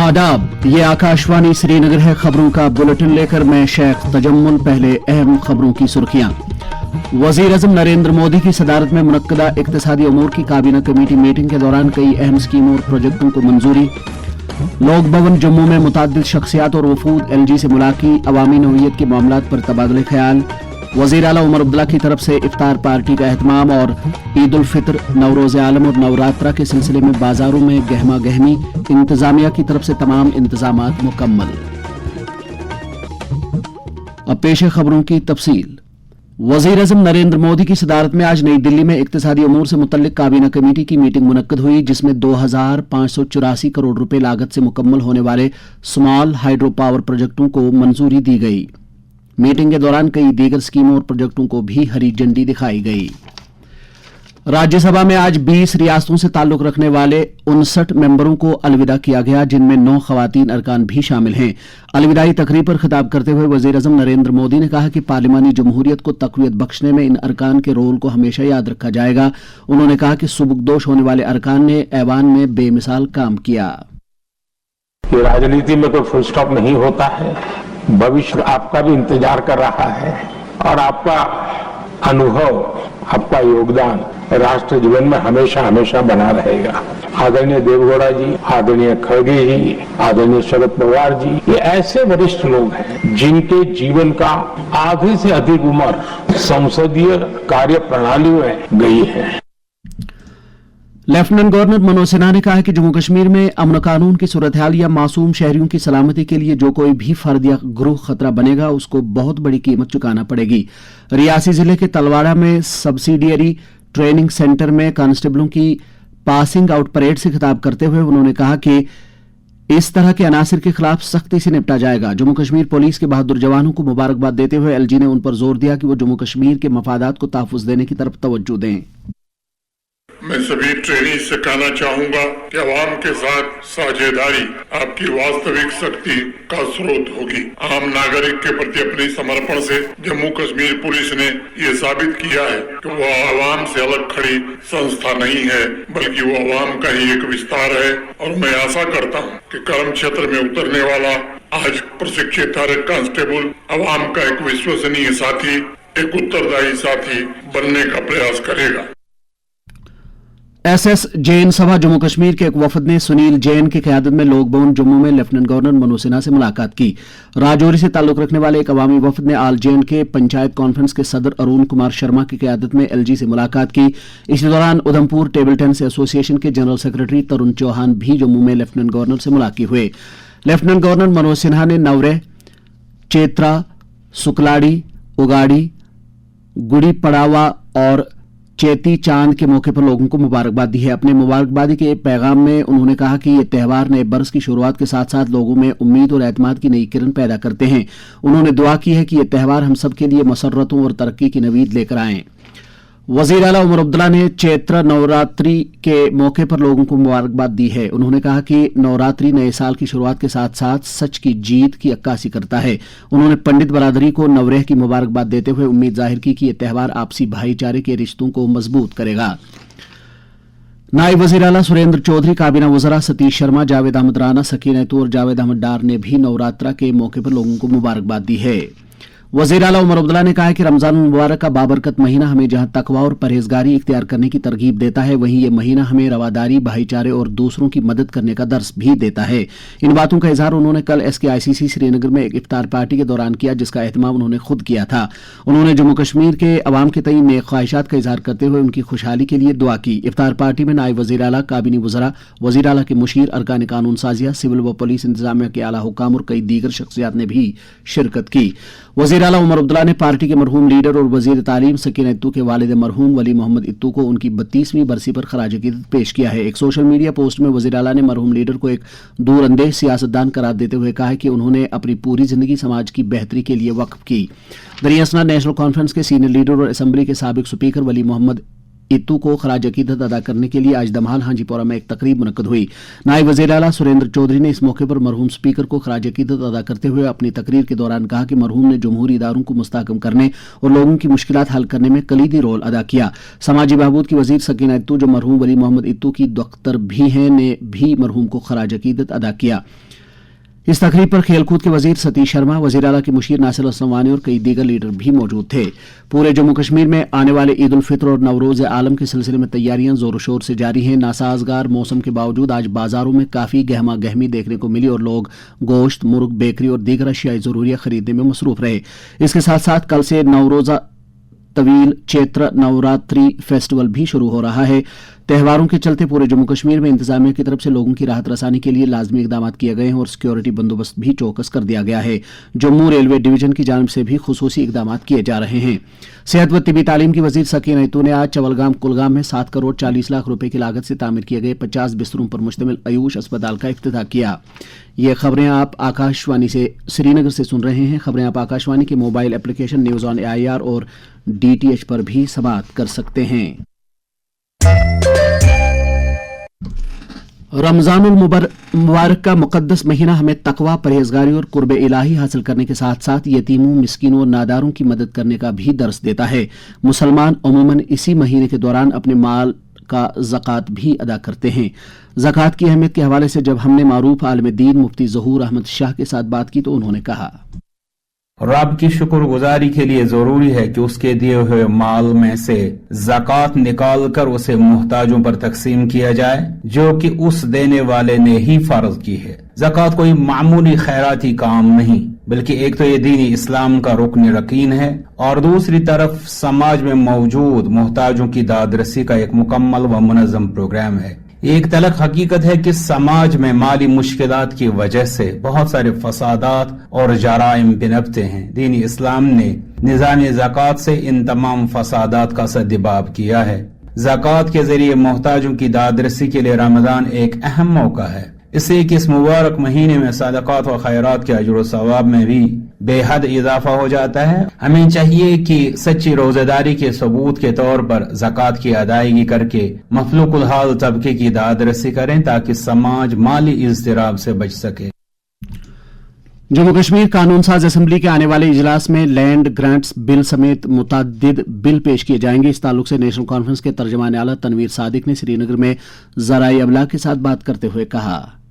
आदाब, ये आकाशवाणी श्रीनगर है। खबरों का बुलेटिन लेकर मैं शेख तजम्मुल। पहले अहम खबरों की सुर्खियां। वजीर-ए-आज़म नरेंद्र मोदी की सदारत में मुनक्कदा इक्तिसादी उमूर की काबीना कमेटी मीटिंग के दौरान कई अहम स्कीमों और प्रोजेक्टों को मंजूरी। लोक भवन जम्मू में मुताद्दिद शख्सियात और वफूद एलजी से मुलाकात, अवामी नौइयत के मामलात पर तबादले ख्याल। वज़ीर आला उमर अब्दुल्ला की तरफ से इफ्तार पार्टी का एहतमाम और ईद उल फितर, नवरोज़ आलम और नवरात्रा के सिलसिले में बाजारों में गहमा गहमी। इंतजामिया की तरफ से तमाम इंतजामात मुकम्मल। अब पेश है खबरों की तफसील। वज़ीर-ए-आज़म नरेंद्र मोदी की सदारत में आज नई दिल्ली में इक्तिसादी उमूर से मुतल्लिक काबीना कमेटी की मीटिंग मुनक्कद हुई, जिसमें 2584 करोड़ रुपए लागत से मुकम्मल होने वाले स्मॉल हाइड्रो पावर प्रोजेक्टों को मंजूरी दी गई। मीटिंग के दौरान कई दीगर स्कीमों और प्रोजेक्टों को भी हरी झंडी दिखाई गई। राज्यसभा में आज 20 रियासतों से ताल्लुक रखने वाले 59 मेंबरों को अलविदा किया गया, जिनमें 9 खवातीन अरकान भी शामिल हैं। अलविदाई तकरीब पर खिताब करते हुए वज़ीर-ए-आज़म नरेंद्र मोदी ने कहा कि पार्लिमानी जमहूरियत को तक़वियत बख्शने में इन अरकान के रोल को हमेशा याद रखा जाएगा। उन्होंने कहा कि सुबुकदोश होने वाले अरकान ने ऐवान में बेमिसाल काम किया। ये राजनीति में कोई फुल स्टॉप नहीं होता है। भविष्य आपका भी इंतजार कर रहा है और आपका अनुभव, आपका योगदान राष्ट्र जीवन में हमेशा हमेशा बना रहेगा। आदरणीय देवगौड़ा जी, आदरणीय खड़गे जी, आदरणीय शरद पवार जी, ये ऐसे वरिष्ठ लोग हैं जिनके जीवन का आधे से अधिक उम्र संसदीय कार्य प्रणाली में गई है। लेफ्टिनेंट गवर्नर मनोज सिन्हा ने कहा है कि जम्मू कश्मीर में अमन कानून की सूरत हाल या मासूम शहरियों की सलामती के लिए जो कोई भी फर्द या ग्रुप खतरा बनेगा, उसको बहुत बड़ी कीमत चुकाना पड़ेगी। रियासी जिले के तलवाड़ा में सब्सिडियरी ट्रेनिंग सेंटर में कांस्टेबलों की पासिंग आउट परेड से खिताब करते हुए उन्होंने कहा कि इस तरह के अनासिर के खिलाफ सख्ती से निपटा जाएगा। जम्मू कश्मीर पुलिस के बहादुर जवानों को मुबारकबाद देते हुए एलजी ने उन पर जोर दिया कि वो जम्मू कश्मीर के मफादात को तहफ़्फ़ुज़ देने की तरफ तवज्जो दें। मैं सभी ट्रेनी से कहना चाहूंगा कि आवाम के साथ साझेदारी आपकी वास्तविक शक्ति का स्रोत होगी। आम नागरिक के प्रति अपने समर्पण से जम्मू कश्मीर पुलिस ने ये साबित किया है कि वो आवाम से अलग खड़ी संस्था नहीं है, बल्कि वो आवाम का ही एक विस्तार है। और मैं आशा करता हूँ कि कर्म क्षेत्र में उतरने वाला आज प्रशिक्षित हर कांस्टेबल आवाम का एक विश्वसनीय साथी, एक उत्तरदायी साथी बनने का प्रयास करेगा। एसएस जैन सभा जम्मू कश्मीर के एक वफद ने सुनील जैन की क़यादत में लोक भवन जम्मू में लेफ्टिनेंट गवर्नर मनोज सिन्हा से मुलाकात की। राजौरी से ताल्लुक रखने वाले एक अवामी वफद ने आल जैन के पंचायत कॉन्फ्रेंस के सदर अरुण कुमार शर्मा की क़यादत में एलजी से मुलाकात की। इसी दौरान उधमपुर टेबल टेनिस एसोसिएशन के जनरल सेक्रेटरी तरुण चौहान भी जम्मू में लेफ्टिनेंट गवर्नर से मुलाकात हुए। लेफ्टिनेंट गवर्नर मनोज सिन्हा ने नवरे, चेत्रा, सुकलाड़ी, उगाड़ी, गुड़ी पड़ावा और चेती चांद के मौके पर लोगों को मुबारकबाद दी है। अपने मुबारकबादी के पैगाम में उन्होंने कहा कि ये त्यौहार नए बरस की शुरुआत के साथ साथ लोगों में उम्मीद और एतमाद की नई किरण पैदा करते हैं। उन्होंने दुआ की है कि ये त्यौहार हम सब के लिए मसर्रतों और तरक्की की नवीद लेकर आएं। वज़ीर आला उमर अब्दुल्ला ने चैत्र नवरात्रि के मौके पर लोगों को मुबारकबाद दी है। उन्होंने कहा कि नवरात्रि नए साल की शुरुआत के साथ साथ सच की जीत की अक्कासी करता है। उन्होंने पंडित बरादरी को नवरेह की मुबारकबाद देते हुए उम्मीद जाहिर की कि यह त्यौहार आपसी भाईचारे के रिश्तों को मजबूत करेगा। नायब वज़ीर आला सुरेंद्र चौधरी, काबीना वज़रा सतीश शर्मा, जावेद अहमद राना, सकीना तू और जावेद अहमद डार ने भी नवरात्रा के मौके पर लोगों को मुबारकबाद दी है। वज़ीर आला उमर अब्दुल्ला ने कहा है कि रमजान मुबारक का बाबरकत महीना हमें जहां तकवा और परहेजगारी इख्तियार करने की तरगीब देता है, वहीं ये महीना हमें रवादारी, भाईचारे और दूसरों की मदद करने का दर्स भी देता है। इन बातों का इजहार उन्होंने कल SKICC श्रीनगर में एक इफ्तार पार्टी के दौरान किया, जिसका एहतमाम उन्होंने खुद किया था। उन्होंने जम्मू कश्मीर के अवाम के तई नेक ख्वाहिशात का इजहार करते हुए उनकी खुशहाली के लिए दुआ की। इफ्तार पार्टी में नायब वज़ीर आला, काबीनी वज़रा, वज़ीर आला के मुशीर, अरकान कानून साजिया, सिविल व पुलिस इंतजामिया के आला हुक्काम और कई दीगर शख्सियात ने भी शिरकत की। वज़ीर आला उमर अब्दुल्ला ने पार्टी के मरहूम लीडर और वज़ीर तालीम सकीना इत्तू के वालिद मरहूम वली मोहम्मद इत्तू को उनकी 32वीं बरसी पर खराज अक़ीदत पेश किया है। एक सोशल मीडिया पोस्ट में वज़ीर आला ने मरहूम लीडर को एक दूरअंदेश सियासतदान करार देते हुए कहा कि उन्होंने अपनी पूरी जिंदगी समाज की बेहतरी के लिए वक्फ की। दरियासना नेशनल कॉन्फ्रेंस के सीनियर लीडर और असम्बली के साबिक स्पीकर वली मोहम्मद इत्तू को खराज अकीदत अदा करने के लिए आज दमहाल हाजीपोरा में एक तकरीब मुनक्कद हुई। नायब वज़ीर आला सुरेंद्र चौधरी ने इस मौके पर मरहूम स्पीकर को खराज अकीदत अदा करते हुए अपनी तकरीर के दौरान कहा कि मरहूम ने जमहूरी इदारों को मुस्तहकम करने और लोगों की मुश्किलात हल करने में कलीदी रोल अदा किया। समाजी बहबूद की वजीर सकीना इत्तू, जो मरहूम वली मोहम्मद इत्तू की दख्तर भी हैं, ने भी मरहूम को खराज अकीदत अदा किया। इस तकरीब पर खेलकूद के वजीर सतीश शर्मा, वजीर आला के मुशीर नासिर असलमानी और कई दीगर लीडर भी मौजूद थे। पूरे जम्मू कश्मीर में आने वाले ईद उल फित्र और नवरोज आलम के सिलसिले में तैयारियां जोर शोर से जारी हैं। नासाजगार मौसम के बावजूद आज बाजारों में काफी गहमा गहमी देखने को मिली और लोग गोश्त, मुर्ग, बेकरी और दीगर अशियाई जरूरिया खरीदने में मसरूफ रहे। इसके साथ साथ कल से नवरोजा तवील चैत्र नवरात्रि फेस्टिवल भी शुरू हो रहा है। त्योहारों के चलते पूरे जम्मू कश्मीर में इंतजामिया की तरफ से लोगों की राहत रसानी के लिए लाजमी इकदाम किए गए हैं और सिक्योरिटी बंदोबस्त भी चौकस कर दिया गया है। जम्मू रेलवे डिवीजन की जानिब से भी खुसूसी इकदाम किए जा रहे हैं। सेहत व तिबी तालीम की वजीर सकीना इत्तू ने आज चवलगाम कुलगाम में 7 करोड़ 40 लाख रुपए की लागत से तामीर किए गए 50 बिस्तरों पर मुश्तमिल आयुष अस्पताल का इफ्तिताह किया। ये खबरें आप आकाशवाणी से श्रीनगर से सुन रहे हैं। खबरें आप आकाशवाणी के mobile application news on AIR और DTH पर भी समाअत कर सकते हैं। रमजानुल मुबारक का मुकद्दस महीना हमें तकवा, परहेजगारी और कुर्बे इलाही हासिल करने के साथ साथ यतीमों, मिस्कीनों और नादारों की मदद करने का भी दर्स देता है। मुसलमान अमूमन इसी महीने के दौरान अपने माल का ज़कात भी अदा करते हैं। ज़कात की अहमियत के हवाले से जब हमने मारूफ आलिम दीन मुफ्ती ज़हूर अहमद शाह के साथ बात की तो उन्होंने कहा, रब की शुक्रगुजारी के लिए जरूरी है कि उसके दिए हुए माल में से ज़कात निकाल कर उसे मुहताजों पर तकसीम किया जाए, जो कि उस देने वाले ने ही फर्ज की है। ज़कात कोई मामूली खैराती काम नहीं, बल्कि एक तो ये दीनी इस्लाम का रुकन रकीन है और दूसरी तरफ समाज में मौजूद मुहताजों की दादरसी का एक मुकम्मल व मुनज़्ज़म प्रोग्राम है। एक तलख हकीकत है कि समाज में माली मुश्किलात की वजह से बहुत सारे फसादात और जराइम पिनपते हैं। दीनी इस्लाम ने निज़ाम ज़कात से इन तमाम फसादात का सद्दिबाब किया है। ज़कात के जरिए मोहताजों की दादरसी के लिए रमजान एक अहम मौका है। इससे कि इस मुबारक महीने में सदक़ात व खैरात के अजर व सवाब में भी बेहद इजाफा हो जाता है। हमें चाहिए कि सच्ची रोज़ेदारी के सबूत के तौर पर ज़कात की अदायगी करके मफलूकुल हाल तबके की दादरसी करें ताकि समाज माली इज़्तिराब से बच सके। जम्मू कश्मीर कानून साज असेंबली के आने वाले इजलास में लैंड ग्रांट्स बिल समेत मुतअद्दिद बिल पेश किए जाएंगे। इस ताल्लुक से नेशनल कॉन्फ्रेंस के तर्जमान आला तनवीर सादिक ने श्रीनगर में ज़राए अबलाग के साथ बात करते हुए कहा,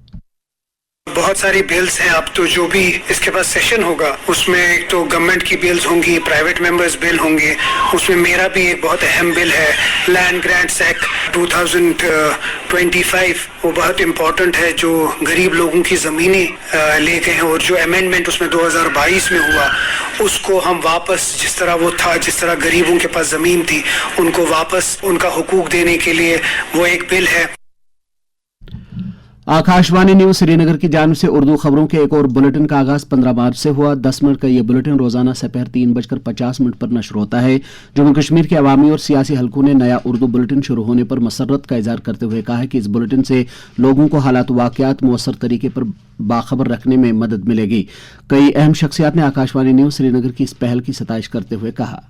बहुत सारी बिल्स हैं। अब तो जो भी इसके पास सेशन होगा उसमें तो गवर्नमेंट की बिल्स होंगी, प्राइवेट मेंबर्स बिल होंगे। उसमें मेरा भी एक बहुत अहम बिल है, लैंड ग्रांट्स एक्ट 2025। वो बहुत इम्पोर्टेंट है, जो गरीब लोगों की ज़मीनें ले गए हैं और जो अमेंडमेंट उसमें 2022 में हुआ उसको हम वापस जिस तरह वो था, जिस तरह गरीबों के पास ज़मीन थी उनको वापस उनका हुकूक देने के लिए वो एक बिल है। आकाशवाणी न्यूज श्रीनगर की जानिब से उर्दू खबरों के एक और बुलेटिन का आगाज 15 मार्च से हुआ। 10 मिनट का यह बुलेटिन रोजाना दोपहर 3:50 पर नश्र होता है। जम्मू कश्मीर के अवामी और सियासी हलकों ने नया उर्दू बुलेटिन शुरू होने पर मसर्रत का इजहार करते हुए कहा है कि इस बुलेटिन से लोगों को हालात वाकयात मुअस्सर तरीके पर बाखबर रखने में मदद मिलेगी। कई अहम शख्सियात ने आकाशवाणी न्यूज श्रीनगर की इस पहल की सताइश करते हुए कहा,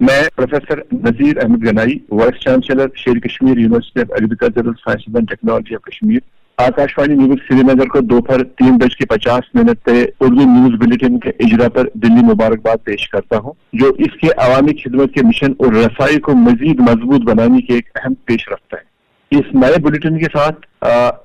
मैं professor Nazir Ahmad Ganai, vice chancellor शेर Kashmir university of agricultural sciences and technology of Kashmir, Akashvani news Srinagar को दोपहर 3:50 पे उर्दू न्यूज बुलेटिन के इजरा पर दिल्ली मुबारकबाद पेश करता हूँ, जो इसके अवामी खिदमत के मिशन और रसाई को मजीद मजबूत बनाने की एक अहम पेश रफ्त है। इस नए बुलेटिन के साथ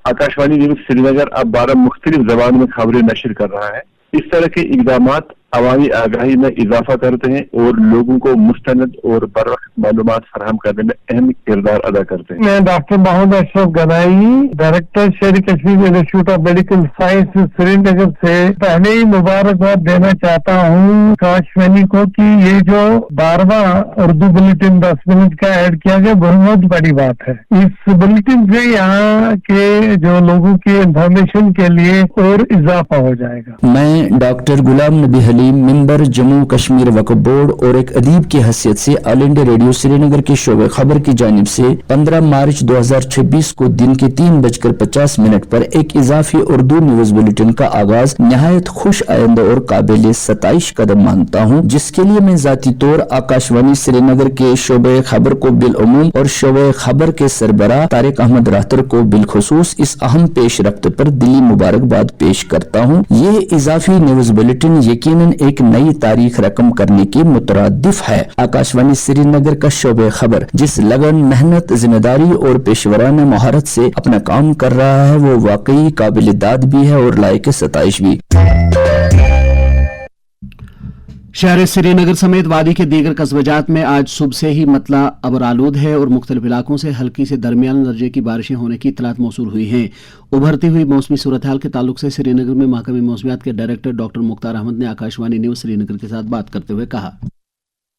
आकाशवाणी न्यूज श्रीनगर अब 12 मुख्तलिफ जबान में खबरें नशर कर रहा है। इस तरह के इकदामात अवामी आगाही में इजाफा करते हैं और लोगों को मुस्तनद और बरवक्त मालूमात फराहम करने में अहम किरदार अदा करते हैं। मैं डॉक्टर मोहम्मद अशरफ गनाई, डायरेक्टर शेर Kashmir institute of medical science Srinagar से पहले ही मुबारकबाद देना चाहता हूँ आकाशवाणी को कि ये जो 12वां उर्दू बुलेटिन 10 मिनट का ऐड किया गया बहुत बड़ी बात है। इस बुलेटिन से यहाँ के जो लोगों की इंफॉर्मेशन के लिए और इजाफा हो जाएगा। मैं डॉक्टर गुलाम नबी हलीम मेंबर जम्मू कश्मीर वक्फ बोर्ड और एक अदीब की हैसियत से ऑल इंडिया रेडियो श्रीनगर के शोबे खबर की जानिब से 15 मार्च 2026 को दिन के 3:50 पर एक इजाफी उर्दू न्यूज बुलेटिन का आगाज निहायत खुश आइंदा और काबिल सताइश कदम मानता हूँ, जिसके लिए मैं जाती तौर आकाशवाणी श्रीनगर के शोबे खबर को बिलउमूम और शोबे खबर के सरबराह तारिक अहमद राहतर को बिलखुसूस इस अहम पेश रफ्त पर दिली मुबारकबाद पेश करता हूँ। ये इजाफी न्यूज बुलेटिन यकीनन एक नई तारीख रकम करने की मुतरादिफ है। आकाशवाणी श्रीनगर का शोबे खबर जिस लगन, मेहनत, जिम्मेदारी और पेशवराना महारत से अपना काम कर रहा है वो वाकई काबिल दाद भी है और लायक सताइश भी। शहर श्रीनगर समेत वादी के दीगर कस्बजात में आज सुबह से ही मतला अबरालूद है और मुख्तलिफ इलाकों से हल्की से दरमियान दर्जे की बारिशें होने की इतलात मौसूल हुई हैं। उभरती हुई मौसमी सूरत हाल के ताल्लुक से श्रीनगर में महकमे मौसमियात के डायरेक्टर डॉक्टर मुख्तार अहमद ने आकाशवाणी न्यूज श्रीनगर के साथ बात करते हुए कहा,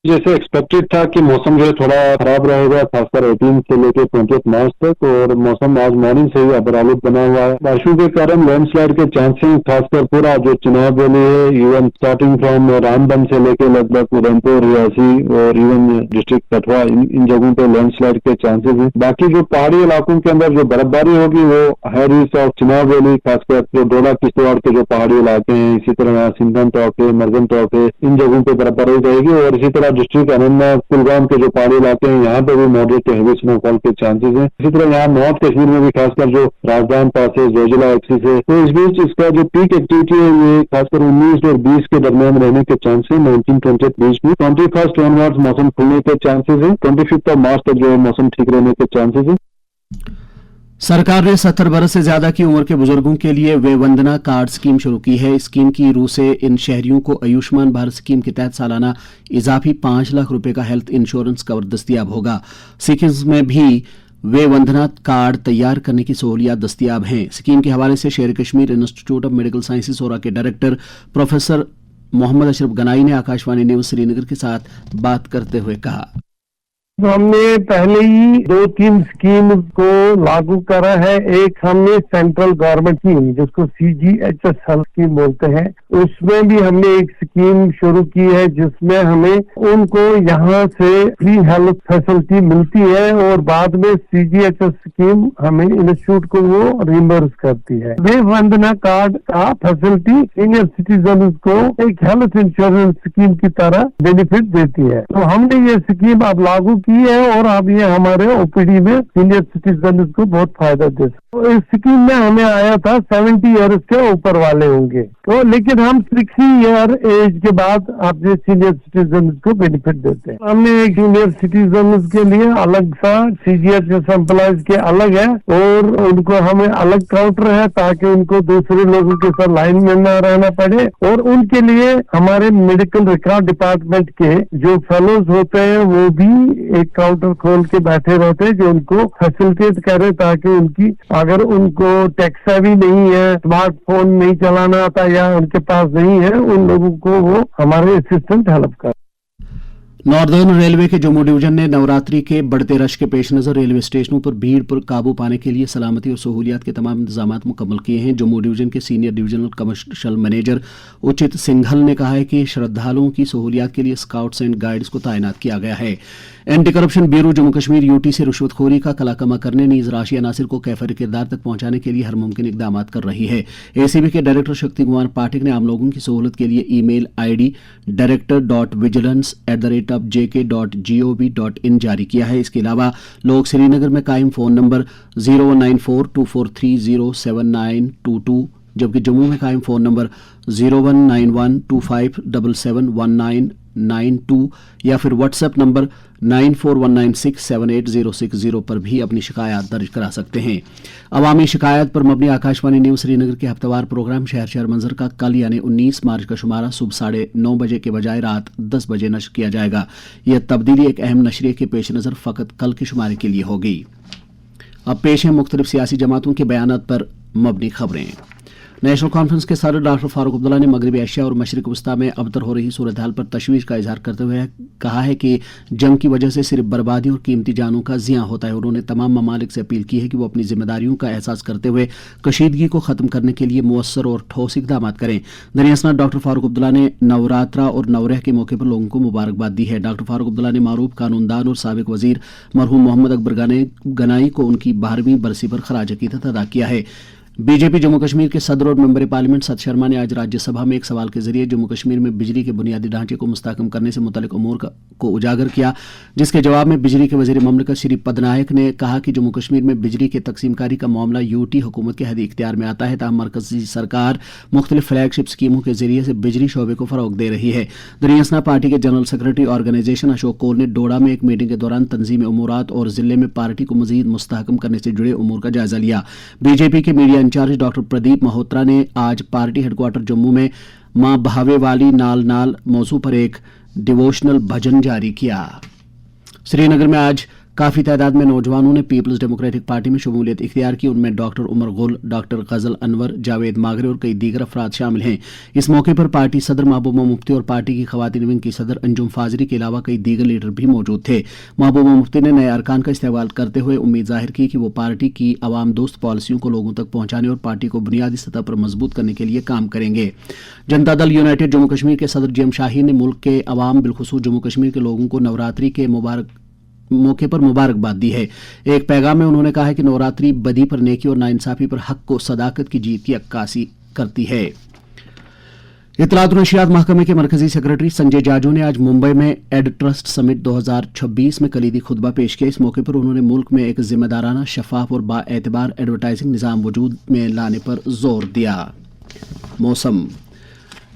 जैसे एक्सपेक्टेड था कि मौसम जो है थोड़ा खराब रहेगा, खासकर 18 से लेकर 20 मार्च तक, और मौसम आज मॉर्निंग से ही अबरालूद बना हुआ है। बारिशों के कारण लैंडस्लाइड के चांसेस खासकर पूरा जो चिनाब वैली है, इवन स्टार्टिंग फ्रॉम रामबन से लेकर लगभग उधमपुर, रियासी और इवन डिस्ट्रिक्ट कठुआ, इन जगहों पे लैंडस्लाइड के चांसेस हैं। बाकी जो पहाड़ी इलाकों के अंदर जो बर्फबारी होगी वो higher east of Chenab valley, खासकर जो डोडा किश्तवाड़ के जो पहाड़ी इलाके हैं, इसी तरह सिंधन टॉप है, मरगन टॉप है, इन जगहों पे बर्फबारी रहेगी। और इसी तरह डिस्ट्रिक्ट अनंतनाग, कुलगाम के जो पहाड़ी इलाके हैं यहाँ पे भी मॉडरेट टू हेवी स्नोफॉल के चांसेस हैं। इसी तरह यहाँ नॉर्थ कश्मीर में भी खासकर जो राजधान पास है, जोजिला एक्सिस है, तो इस बीच इसका जो पीक एक्टिविटी है ये खासकर 19 और 20 के दरमियान रहने के चांसेस, 19-20 बीच में 21 ऑनवर्ड्स मौसम खुलने के चांसेस है, 25 मार्च तक जो है मौसम ठीक रहने के चांसेस है। सरकार ने 70 बरस से ज्यादा की उम्र के बुजुर्गों के लिए वे वंदना कार्ड स्कीम शुरू की है। इस स्कीम की रूह से इन शहरियों को आयुष्मान भारत स्कीम के तहत सालाना इजाफी 5 लाख रुपए का हेल्थ इंश्योरेंस कवर दस्तियाब होगा। सिक्किम में भी वे वंदना कार्ड तैयार करने की सहूलियात दस्तियाब हैं। स्कीम के हवाले से Sher Kashmir institute of medical sciences Soura के डायरेक्टर प्रोफेसर मोहम्मद अशरफ गनाई ने आकाशवाणी न्यूज श्रीनगर के साथ बात करते हुए कहा, हमने पहले ही 2-3 स्कीम को लागू करा है। एक हमने सेंट्रल गवर्नमेंट स्कीम जिसको CGHS हेल्थ स्कीम बोलते हैं, उसमें भी हमने एक स्कीम शुरू की है जिसमें हमें उनको यहाँ से फ्री हेल्थ फैसिलिटी मिलती है और बाद में CGHS स्कीम हमें इंस्टीट्यूट को वो रिइंबर्स करती है। वे वंदना कार्ड का फैसिलिटी सीनियर सिटीजन को एक हेल्थ इंश्योरेंस स्कीम की तरह बेनिफिट देती है। तो हमने ये स्कीम अब लागू की है और अब ये हमारे OPD में सीनियर सिटीजन को बहुत फायदा दे सकते। तो इस स्कीम में हमें आया था 70 ईयर्स के ऊपर वाले होंगे, तो लेकिन हम 60 ईयर एज के बाद अपने सीनियर सिटीजन को बेनिफिट देते हैं। हमने एक सीनियर सिटीजन के लिए अलग सा CGHS एम्प्लॉयज के अलग है और उनको हमें अलग काउंटर है ताकि उनको दूसरे लोगों के साथ लाइन में न रहना पड़े। और उनके लिए हमारे मेडिकल रिकॉर्ड डिपार्टमेंट के जो फेलोज होते हैं वो भी एक काउंटर खोल के बैठे रहते हैं जो उनको फैसिलिटेट करे ताकि उनकी अगर उनको टेक्सा भी नहीं है, स्मार्टफोन नहीं चलाना आता या उनके पास नहीं है, उन लोगों को वो हमारे असिस्टेंट हेल्प कर। नॉर्दर्न रेलवे के जम्मू डिवीजन ने नवरात्रि के बढ़ते रश के पेश नजर रेलवे स्टेशनों पर भीड़ पर काबू पाने के लिए सलामती और सहूलियात के तमाम इंतजाम मुकम्मल किए हैं। जम्मू डिवीजन के सीनियर डिविजनल कमर्शियल मैनेजर उचित सिंघल ने कहा है कि श्रद्धालुओं की सहूलियात के लिए स्काउट्स एंड गाइड्स को तैनात किया गया है। Anti corruption bureau Jammu Kashmir UT से रिश्वतखोरी का कलाकमा करने नीज राशि अनासिर को कैफर किरदार तक पहुंचाने के लिए हर मुमकिन इकदाम कर रही है। ACB के डायरेक्टर शक्ति कुमार पाठक ने आम लोगों की सहूलत के लिए ईमेल ID director.vigilance@jk.gov.in जारी किया है। इसके अलावा लोग श्रीनगर में कायम फोन नंबर 019424307922 जबकि जम्मू में कायम फोन नंबर 019125771992 या फिर व्हाट्सएप नंबर 9419678060 पर भी अपनी शिकायत दर्ज करा सकते हैं। अवामी शिकायत पर मबनी आकाशवाणी न्यूज श्रीनगर के हफ्तावार प्रोग्राम शहर शहर मंजर का कल यानी 19 मार्च का शुमारा सुबह 9:30 बजे के बजाय रात 10 बजे नश्र किया जाएगा। यह तब्दीली एक अहम नशरिये के पेश नज़र फ़कत कल के शुमारे के लिए होगी। अब पेश है मुख्तलिफ सियासी जमातों के बयानात पर मबनी खबरें। नेशनल कॉन्फ्रेंस के सदर डॉक्टर फारूक अब्दुल्ला ने मगरबी एशिया और मशरिक वस्ता में अबतर हो रही सूरत हाल पर तशवीश का इजहार करते हुए कहा है कि जंग की वजह से सिर्फ बर्बादी और कीमती जानों का जिया होता है। उन्होंने तमाम ममालिक से अपील की है कि वो अपनी जिम्मेदारियों का एहसास करते हुए कशीदगी को खत्म करने के लिए मुअस्सर और ठोस इकदाम करें। दरियासना डॉक्टर फारूक अब्दुल्ला ने नवरात्रा और नवरेह के मौके पर लोगों को मुबारकबाद दी है। डॉक्टर फारूक अब्दुल्ला ने मारूफ कानूनदान और साबिक वजीर मरहूम मोहम्मद अकबर गनाई को उनकी 12वीं बरसी पर खराज अकीदत अदा किया है। बीजेपी जम्मू कश्मीर के सदर और मेंबर पार्लियामेंट सत शर्मा ने आज राज्यसभा में एक सवाल के जरिए जम्मू कश्मीर में बिजली के बुनियादी ढांचे को मुस्तहकम करने से मुतल्लिक उमूर को उजागर किया, जिसके जवाब में बिजली के वजीर ममलकत श्री पदनायक ने कहा कि जम्मू कश्मीर में बिजली के तकसीमकारी का मामला यूटी हुकूमत के हद इख्तियार में आता है, ताहम मरकजी सरकार मुख्तलिफ फ्लैगशिप स्कीमों के जरिए से बिजली शोबे को फरोग दे रही है। दरियासना पार्टी के general secretary organisation Ashok Kaul ने डोडा में एक मीटिंग के दौरान तंजीमी उमूरात और जिले में पार्टी को मजीद मुस्तहकम करने से जुड़े उमूर का जायजा लिया। बीजेपी के media incharge doctor Pradeep Malhotra ने आज पार्टी हेडक्वार्टर जम्मू में मां बहावे वाली नाल नाल मौजू पर एक डिवोशनल भजन जारी किया। श्रीनगर में आज काफी तादाद में नौजवानों ने पीपल्स डेमोक्रेटिक पार्टी में शमूलियत इख्तियार की। उनमें डॉक्टर उमर गुल, डॉक्टर गजल अनवर, जावेद मागरे और कई दीगर अफराद शामिल हैं। इस मौके पर पार्टी सदर महबूबा मुफ्ती और पार्टी की खवातीन विंग की सदर अंजुम फाजरी के अलावा कई दीगर लीडर भी मौजूद थे। महबूबा मुफ्ती ने नए अरकान का इस्तेमाल करते हुए उम्मीद जाहिर की कि वो पार्टी की अवाम दोस्त पॉलिसियों को लोगों तक पहुंचाने और पार्टी को बुनियादी सतह पर मजबूत करने के लिए काम करेंगे। जनता दल यूनाइटेड जम्मू कश्मीर के सदर जेएम शाहीन ने मुल्क के अवाम बिलखुसूस जम्मू कश्मीर के लोगों को नवरात्रि के मौके पर मुबारकबाद दी है। एक पैगाम में उन्होंने कहा है कि नवरात्रि बदी पर नेकी और नाइंसाफी पर हक को सदाकत की जीत की अक्कासी करती है। इत्तलात और नशियात महकमे के मरकजी सेक्रेटरी संजय जाजू ने आज मुंबई में एड ट्रस्ट समिट 2026 में कलीदी खुतबा पेश किया। इस मौके पर उन्होंने मुल्क में एक जिम्मेदाराना, शफाफ और बाएतबार एडवर्टाइजिंग निज़ाम वजूद में लाने पर जोर दिया। मौसम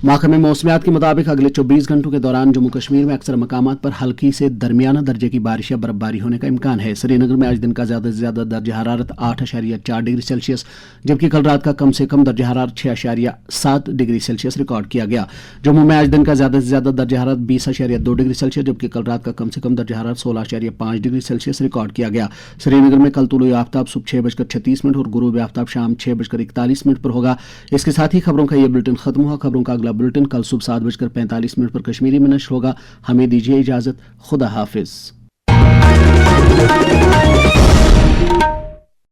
महकमे मौसमियात के मुताबिक अगले 24 घंटों के दौरान जम्मू कश्मीर में अक्सर मकामात पर हल्की से दरमियाना दर्जे की बारिश या बर्फबारी होने का इम्कान है। श्रीनगर में आज दिन का ज्यादा से ज्यादा दर्जा हरारत 8.4 डिग्री सेल्सियस जबकि कल रात का कम से कम दर्जा हरारत 6.7 डिग्री सेल्सियस रिकॉर्ड किया गया। जम्मू में आज दिन का ज्यादा से ज्यादा दर्जा हरारत 20.2 डिग्री सेल्सियस जबकि कल रात का कम से कम दर्जा हरारत 16.5 डिग्री सेल्सियस रिकॉर्ड किया गया। श्रीनगर में कल तुलुए आफ्ताब सुबह 6:36 और गुरूब आफ्ताब शाम 6:41 पर होगा। इसके साथ ही खबरों का यह बुलेटिन खत्म हुआ। खबरों का अगला बुलेटिन कल सुबह 7:45 पर कश्मीरी में नश्र होगा। हमें दीजिए इजाजत। खुदा हाफिज।